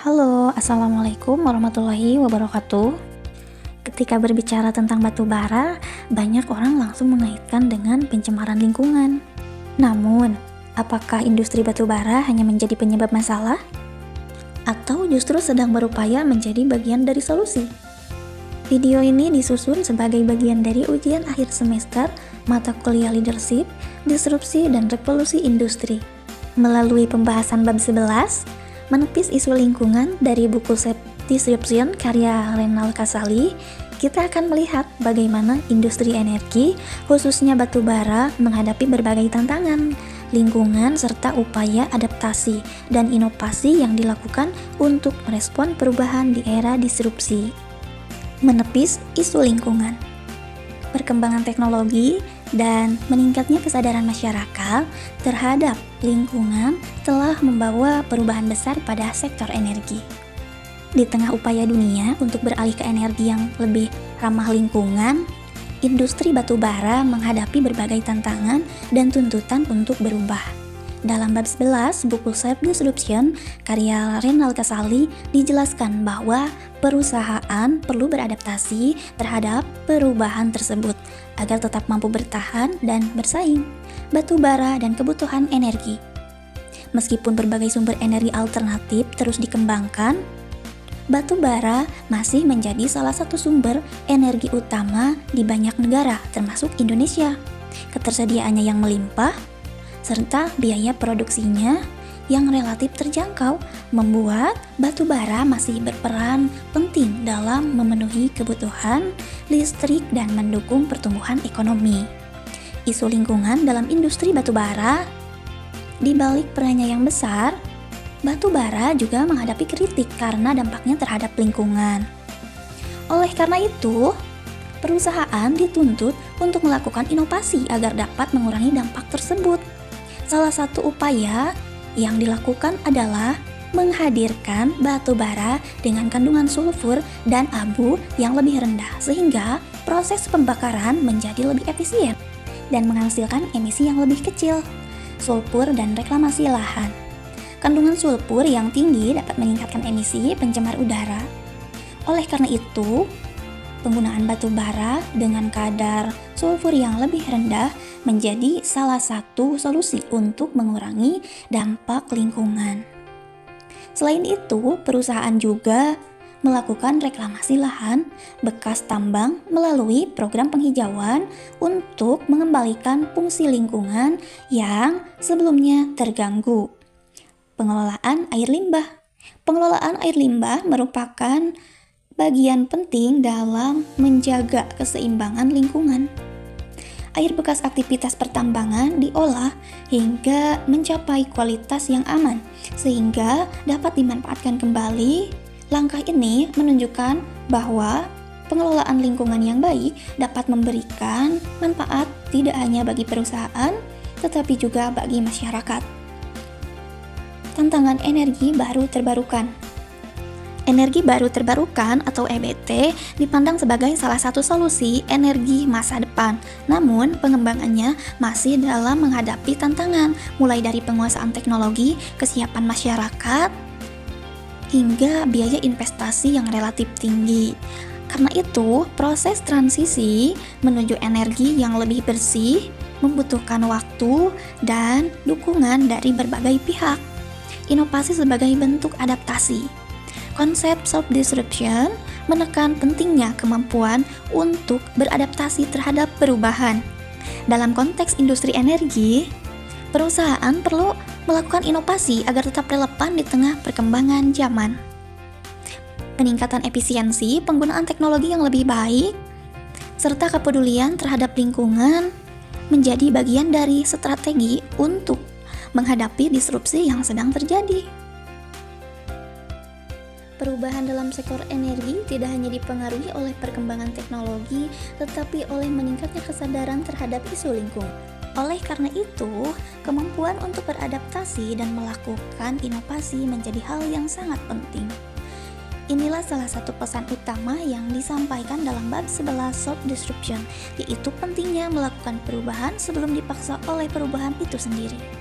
Halo, Assalamualaikum warahmatullahi wabarakatuh. Ketika berbicara tentang batu bara, banyak orang langsung mengaitkan dengan pencemaran lingkungan. Namun, apakah industri batu bara hanya menjadi penyebab masalah? Atau justru sedang berupaya menjadi bagian dari solusi? Video ini disusun sebagai bagian dari ujian akhir semester mata kuliah Leadership, Disrupsi, dan Revolusi Industri. Melalui pembahasan bab 11, menepis isu lingkungan dari buku Self Disruption karya Renal Kasali, kita akan melihat bagaimana industri energi, khususnya batu bara, menghadapi berbagai tantangan, lingkungan, serta upaya adaptasi dan inovasi yang dilakukan untuk merespon perubahan di era disrupsi. Menepis isu lingkungan. Perkembangan teknologi dan meningkatnya kesadaran masyarakat terhadap lingkungan telah membawa perubahan besar pada sektor energi. Di tengah upaya dunia untuk beralih ke energi yang lebih ramah lingkungan, industri batu bara menghadapi berbagai tantangan dan tuntutan untuk berubah. Dalam bab 11 buku Self Disruption karya Renal Kasali dijelaskan bahwa perusahaan perlu beradaptasi terhadap perubahan tersebut agar tetap mampu bertahan dan bersaing. Batu bara dan kebutuhan energi. Meskipun berbagai sumber energi alternatif terus dikembangkan, batu bara masih menjadi salah satu sumber energi utama di banyak negara, termasuk Indonesia. Ketersediaannya yang melimpah serta biaya produksinya yang relatif terjangkau membuat batu bara masih berperan penting dalam memenuhi kebutuhan listrik dan mendukung pertumbuhan ekonomi. Isu lingkungan dalam industri batu bara. Di balik perannya yang besar, batu bara juga menghadapi kritik karena dampaknya terhadap lingkungan. Oleh karena itu, perusahaan dituntut untuk melakukan inovasi agar dapat mengurangi dampak tersebut. Salah satu upaya yang dilakukan adalah menghadirkan batu bara dengan kandungan sulfur dan abu yang lebih rendah sehingga proses pembakaran menjadi lebih efisien dan menghasilkan emisi yang lebih kecil. Sulfur dan reklamasi lahan. Kandungan sulfur yang tinggi dapat meningkatkan emisi pencemar udara. Oleh karena itu, penggunaan batu bara dengan kadar sulfur yang lebih rendah menjadi salah satu solusi untuk mengurangi dampak lingkungan. Selain itu, perusahaan juga melakukan reklamasi lahan bekas tambang melalui program penghijauan untuk mengembalikan fungsi lingkungan yang sebelumnya terganggu. Pengelolaan air limbah. Pengelolaan air limbah merupakan bagian penting dalam menjaga keseimbangan lingkungan. Air bekas aktivitas pertambangan diolah hingga mencapai kualitas yang aman, sehingga dapat dimanfaatkan kembali. Langkah ini menunjukkan bahwa pengelolaan lingkungan yang baik dapat memberikan manfaat tidak hanya bagi perusahaan, tetapi juga bagi masyarakat. Tantangan energi baru terbarukan. Energi baru terbarukan atau EBT dipandang sebagai salah satu solusi energi masa depan. Namun, pengembangannya masih dalam menghadapi tantangan, mulai dari penguasaan teknologi, kesiapan masyarakat, hingga biaya investasi yang relatif tinggi. Karena itu, proses transisi menuju energi yang lebih bersih membutuhkan waktu dan dukungan dari berbagai pihak. Inovasi sebagai bentuk adaptasi. Konsep self-disruption menekan pentingnya kemampuan untuk beradaptasi terhadap perubahan. Dalam konteks industri energi, perusahaan perlu melakukan inovasi agar tetap relevan di tengah perkembangan zaman. Peningkatan efisiensi, penggunaan teknologi yang lebih baik, serta kepedulian terhadap lingkungan menjadi bagian dari strategi untuk menghadapi disrupsi yang sedang terjadi. Perubahan dalam sektor energi tidak hanya dipengaruhi oleh perkembangan teknologi, tetapi oleh meningkatnya kesadaran terhadap isu lingkungan. Oleh karena itu, kemampuan untuk beradaptasi dan melakukan inovasi menjadi hal yang sangat penting. Inilah salah satu pesan utama yang disampaikan dalam bab 11 self-disruption, yaitu pentingnya melakukan perubahan sebelum dipaksa oleh perubahan itu sendiri.